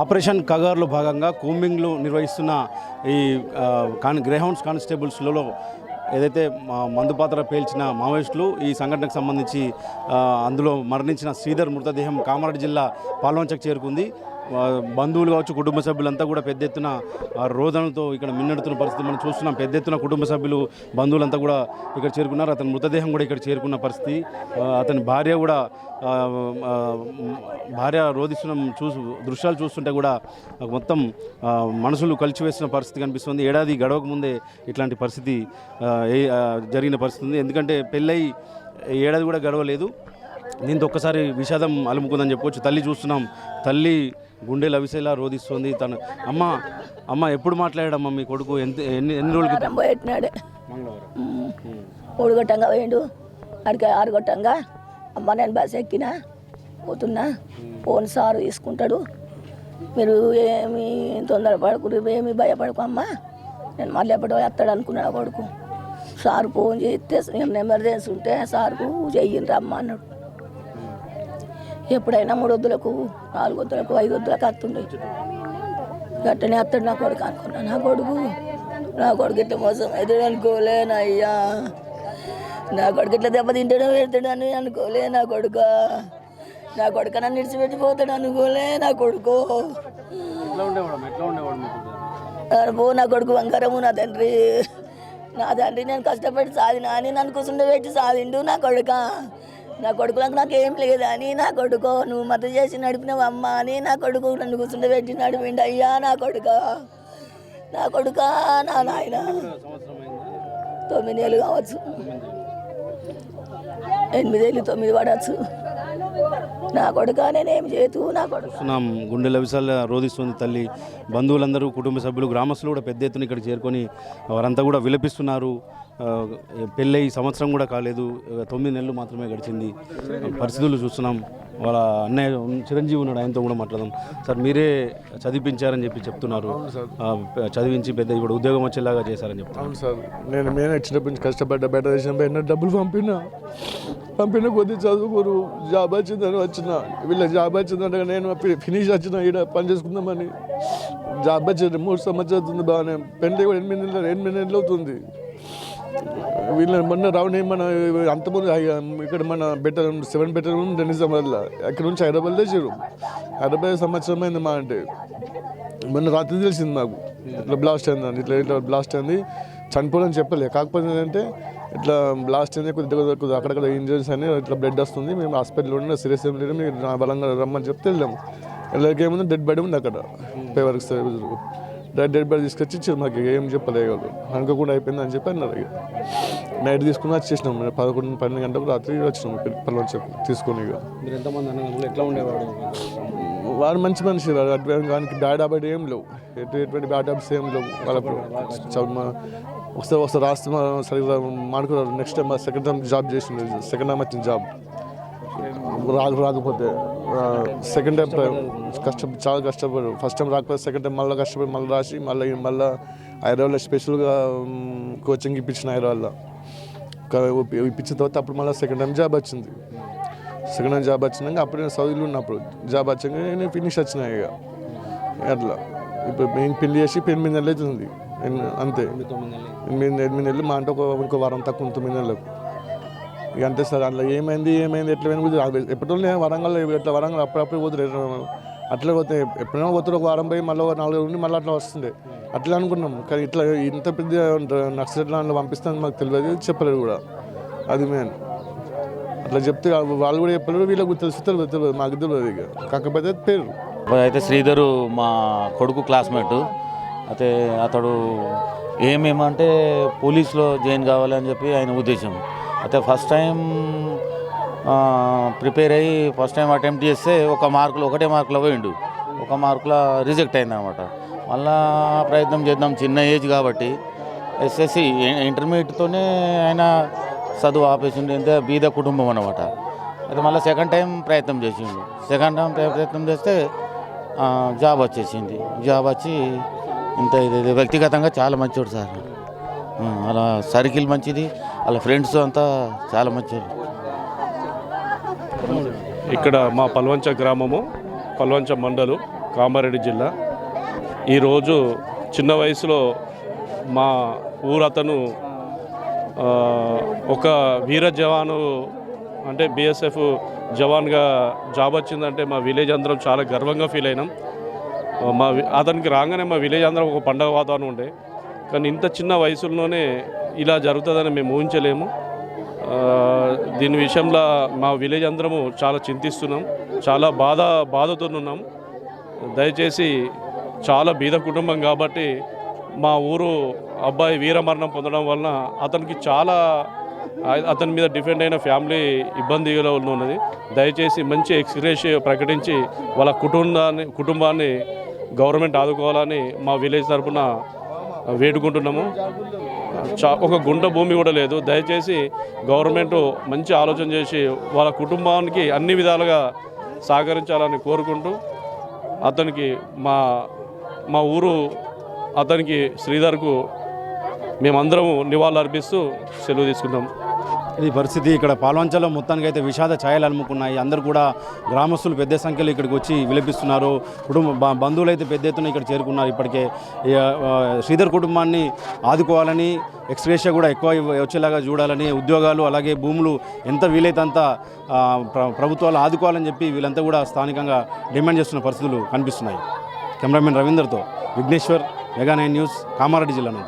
Operation కగార్లో భాగంగా కూంబింగ్లు నిర్వహిస్తున్న ఈ గ్రేహౌండ్స్ కానిస్టేబుల్స్లలో ఏదైతే మందుపాత్ర పేల్చిన మావోయిస్టులు ఈ సంఘటనకు సంబంధించి అందులో మరణించిన శ్రీధర్ మృతదేహం కామారెడ్డి జిల్లా పాల్వంచకు చేరుకుంది. బంధువులు కావచ్చు, కుటుంబ సభ్యులంతా కూడా పెద్ద ఎత్తున రోదనలతో ఇక్కడ మిన్నెడుతున్న పరిస్థితి మనం చూస్తున్నాం. పెద్ద ఎత్తున కుటుంబ సభ్యులు, బంధువులంతా కూడా ఇక్కడ చేరుకున్నారు. అతని మృతదేహం కూడా ఇక్కడ చేరుకున్న పరిస్థితి. అతని భార్య రోధిస్తున్న దృశ్యాలు చూస్తుంటే కూడా మొత్తం మనసులు కలిచివేస్తున్న పరిస్థితి కనిపిస్తుంది. ఏడాది గడవక ముందే ఇట్లాంటి పరిస్థితి జరిగిన పరిస్థితి ఉంది. ఎందుకంటే పెళ్ళై ఏడాది కూడా గడవలేదు. దీంతో ఒక్కసారి విషాదం అలుముకుందని చెప్పవచ్చు. తల్లి చూస్తున్నాం, తల్లి గుండెలు అవిసేలా రోధిస్తుంది. తను అమ్మ ఎప్పుడు మాట్లాడాడమ్మా మీ కొడుకు? ఎన్ని రోజులకి పోయినాడు? 3 గొట్టంగా పోయిండు. అడిగి 6 గొట్టంగా అమ్మ నేను బస్ ఎక్కినా పోతున్నా, ఫోన్ సారు తీసుకుంటాడు, మీరు ఏమి తొందరపడకు, ఏమి భయపడకు అమ్మ, నేను మళ్ళీ ఎప్పుడో వస్తాడు అనుకున్నాడు కొడుకు. సారు ఫోన్ చేస్తే ఎమర్జెన్సీ ఉంటే సార్కు చెయ్యండి అమ్మ అన్నాడు. ఎప్పుడైనా 3 వద్దులకు 4 వద్దులకు 5 వద్దులకు వస్తుండే గట్టనే వస్తాడు నా కొడుకు అనుకున్నా. నా కొడుకు ఇట్లా మోసం అవుతాడు అనుకోలేనయ్యా, నా కొడుకు ఇట్లా దెబ్బతింటాడు పెడతాడు అని అనుకోలే. నా కొడుకు నన్ను విడిచిపెట్టిపోతాడు అనుకోలే. నా కొడుకు నా కొడుకు బంగారము. నా తండ్రి నేను కష్టపడి సాధినా అని నన్ను కూర్చుండబెట్టి సాధిండు. నా కొడుకులకు నాకేం లేదని నా కొడుకు నువ్వు మత చేసి నడిపినవు అమ్మ అని నా కొడుకు నన్ను కూర్చుండబెట్టి నడిపిండు. అయ్యా నా కొడుక నా నాయన 9 ఏళ్ళు కావచ్చు, 8 ఏళ్ళు 9 పడవచ్చు. నా కొడుక నేనేం చేతు నా కొడుకు. గుండెల విశాల రోధిస్తుంది తల్లి. బంధువులందరూ, కుటుంబ సభ్యులు, గ్రామస్తులు కూడా పెద్ద ఎత్తున ఇక్కడ చేరుకొని వారంతా కూడా విలపిస్తున్నారు. పెళ్ళై సంవత్సరం కూడా కాలేదు, 9 నెలలు మాత్రమే గడిచింది. పరిస్థితులు చూస్తున్నాం. వాళ్ళ అన్నయ్య చిరంజీవి ఉన్నాడు, ఆయనతో కూడా మాట్లాడదాం. సార్, మీరే చదివించారని చెప్తున్నారు. చదివించి పెద్ద ఇప్పుడు ఉద్యోగం వచ్చేలాగా చేశారని చెప్తాను. అవును సార్, నేను చిన్నప్పటి నుంచి కష్టపడ్డా, బయట దేశం పైన డబ్బులు పంపిన కొద్ది చదువుకోరు. జాబ్ వచ్చిందని వచ్చిన, వీళ్ళ జాబ్ వచ్చిందంటే నేను ఫినిష్ వచ్చిన ఈడ పని చేసుకుందామని. జాబ్ వచ్చింది 3 సంవత్సరాలు అవుతుంది బాగానే. పెళ్ళి కూడా 8 నెలలు అవుతుంది. వీళ్ళ మొన్న రావణ మన అంతమంది ఇక్కడ మన 7 బెటర్ నిజాం వల్ల అక్కడ నుంచి హైదరాబాద్ తెచ్చారు. హైదరాబాద్ సంవత్సరం అయింది మా అంటే. మొన్న రాత్రి తెలిసింది మాకు ఇట్లా బ్లాస్ట్ అయిందని. ఇట్లా బ్లాస్ట్ అయింది, చనిపోవాలని చెప్పలే. కాకపోతే ఏంటంటే ఇట్లా బ్లాస్ట్ అయింది, కొద్దిగా అక్కడక్కడ ఇంజరీస్ అని, ఇట్లా బ్లడ్ వస్తుంది, మేము హాస్పిటల్లో ఉన్న సీరియస్ ఏం లేదు, మీరు బలంగా రమ్మని చెప్తే వెళ్ళాము. వెళ్ళకేముంది డెడ్ బాడీ ఉంది అక్కడ పేవర్కి. డెడ్ బాడీ తీసుకొచ్చి ఇచ్చారు మాకు. ఏం చెప్పలేదు, అనుకోకుండా అయిపోయింది అని చెప్పి అన్నారు. ఇక నైట్ తీసుకుని వచ్చేసినాం. 11-12 గంటలకు రాత్రి వచ్చినాం పల్లె తీసుకొని. ఇక ఎట్లా ఉండేవాడు? వాడు మంచి మనిషి. వానికి బ్యాడ్ హ్యాబిట్ ఏం లేవు, ఎటువంటి బ్యాడ్ హ్యాబిట్స్ ఏం లేవు వాళ్ళకు. ఒకసారి రాస్తే సరిగ్గా మాడుకున్నారు. Next time second time job చేసింది. సెకండ్ టైం వచ్చింది జాబ్ రాకపోతే. సెకండ్ టైం చాలా కష్టపడు. ఫస్ట్ టైం రాకపోతే సెకండ్ టైం మళ్ళీ కష్టపడి మళ్ళీ రాసి మళ్ళీ హైదరాబాద్లో స్పెషల్గా కోచింగ్ ఇప్పించిన. హైదరాబాద్లో ఇప్పించిన తర్వాత అప్పుడు మళ్ళీ సెకండ్ టైం జాబ్ వచ్చింది. సెకండ్ టైం జాబ్ వచ్చినాక అప్పుడు నేను సౌదీలో ఉన్నప్పుడు జాబ్ వచ్చాక నేను ఫినిష్ వచ్చినాయి. ఇక అట్లా ఇప్పుడు నేను పెళ్లి చేసి 8 నెలలు అవుతుంది అంతే. 8 నెలలు మా అంటే ఇంకో వారం తక్కువ 9 నెలలకు. ఇక అంతే సార్. అందులో ఏమైంది ఎట్లా ఎప్పటిలో వరంగల్ ఇట్లా వరంగల్ అప్పుడప్పుడు పోతురు. అట్లా పోతే ఎప్పుడైనా పోతారు, ఒక వారం పోయి మళ్ళీ 4 రోజులు ఉండి మళ్ళీ అట్లా వస్తుండే. అట్లా అనుకున్నాం. కానీ ఇట్లా ఇంత పెద్ద నక్సలైట్లు అందులో పంపిస్తాను మాకు తెలియదు, చెప్పలేదు కూడా. అది మెయిన్. అట్లా చెప్తే వాళ్ళు కూడా చెప్పలేరు, వీళ్ళకి తెలియదు, మాకు తెలియదు. ఇక కాకపోతే పేరు అయితే శ్రీధరు మా కొడుకు క్లాస్మేటు. అయితే అతడు ఏమేమంటే పోలీసులో జాయిన్ కావాలని చెప్పి ఆయన ఉద్దేశం. అయితే ఫస్ట్ టైం ప్రిపేర్ అయ్యి ఫస్ట్ టైం అటెంప్ట్ చేస్తే ఒకటే మార్కులో పోయిండు. 1 మార్కులో రిజెక్ట్ అయిందనమాట. మళ్ళా ప్రయత్నం చేద్దాం, చిన్న ఏజ్ కాబట్టి. ఎస్ఎస్సి ఇంటర్మీడియట్తోనే ఆయన చదువు ఆపేసిండు. ఎంత బీద కుటుంబం అనమాట. అయితే మళ్ళీ సెకండ్ టైం ప్రయత్నం చేసిండు. సెకండ్ టైం ప్రయత్నం చేస్తే జాబ్ వచ్చేసింది. జాబ్ వచ్చి ఇంత ఇది వ్యక్తిగతంగా చాలా మంచివాడు సార్. అలా సర్కిల్ మంచిది, వాళ్ళ ఫ్రెండ్స్ అంతా చాలా మంచిది. ఇక్కడ మా పల్వంచ గ్రామము, పల్వంచ మండలు కామారెడ్డి జిల్లా. ఈరోజు చిన్న వయసులో మా ఊరతను ఒక వీర జవాను అంటే బీఎస్ఎఫ్ జవాన్గా జాబ్ వచ్చిందంటే మా విలేజ్ అందరం చాలా గర్వంగా ఫీల్ అయినాం. అతనికి రాగానే మా విలేజ్ అందరం ఒక పండగ వాతావరణం ఉండే. కానీ ఇంత చిన్న వయసులోనే ఇలా జరుగుతుందని మేము ఊహించలేము. దీని విషయంలో మా విలేజ్ అందరము చాలా చింతిస్తున్నాం, చాలా బాధతో ఉన్నాం. దయచేసి చాలా బీద కుటుంబం కాబట్టి మా ఊరు అబ్బాయి వీరమరణం పొందడం వలన అతని మీద డిపెండ్ అయిన ఫ్యామిలీ ఇబ్బందిలో ఉన్నది. దయచేసి మంచి ఎక్స్గ్రేషియో ప్రకటించి వాళ్ళ కుటుంబాన్ని గవర్నమెంట్ ఆదుకోవాలని మా విలేజ్ తరఫున వేడుకుంటున్నాము. ఒక గుంట భూమి కూడా లేదు. దయచేసి గవర్నమెంట్ మంచి ఆలోచన చేసి వాళ్ళ కుటుంబానికి అన్ని విధాలుగా సహకరించాలని కోరుకుంటూ అతనికి మా ఊరు అతనికి శ్రీధర్కు మేమందరము నివాళులు అర్పిస్తూ సెలవు తీసుకుంటాం. ఈ పరిస్థితి ఇక్కడ పాల్వంచలో మొత్తానికి అయితే విషాద ఛాయలు అలుముకున్నాయి. అందరూ కూడా గ్రామస్తులు పెద్ద సంఖ్యలో ఇక్కడికి వచ్చి విలపిస్తున్నారు. బంధువులు అయితే పెద్ద ఎత్తున ఇక్కడ చేరుకున్నారు. ఇప్పటికే శ్రీధర్ కుటుంబాన్ని ఆదుకోవాలని, ఎక్స్గ్రేషియా కూడా ఎక్కువ వచ్చేలాగా చూడాలని, ఉద్యోగాలు అలాగే భూములు ఎంత వీలైతే అంత ప్రభుత్వాలు ఆదుకోవాలని చెప్పి వీళ్ళంతా కూడా స్థానికంగా డిమాండ్ చేస్తున్న పరిస్థితులు కనిపిస్తున్నాయి. కెమెరామెన్ రవీందర్తో విఘ్నేశ్వర్, మెగా 9 న్యూస్, కామారెడ్డి జిల్లా నుంచి.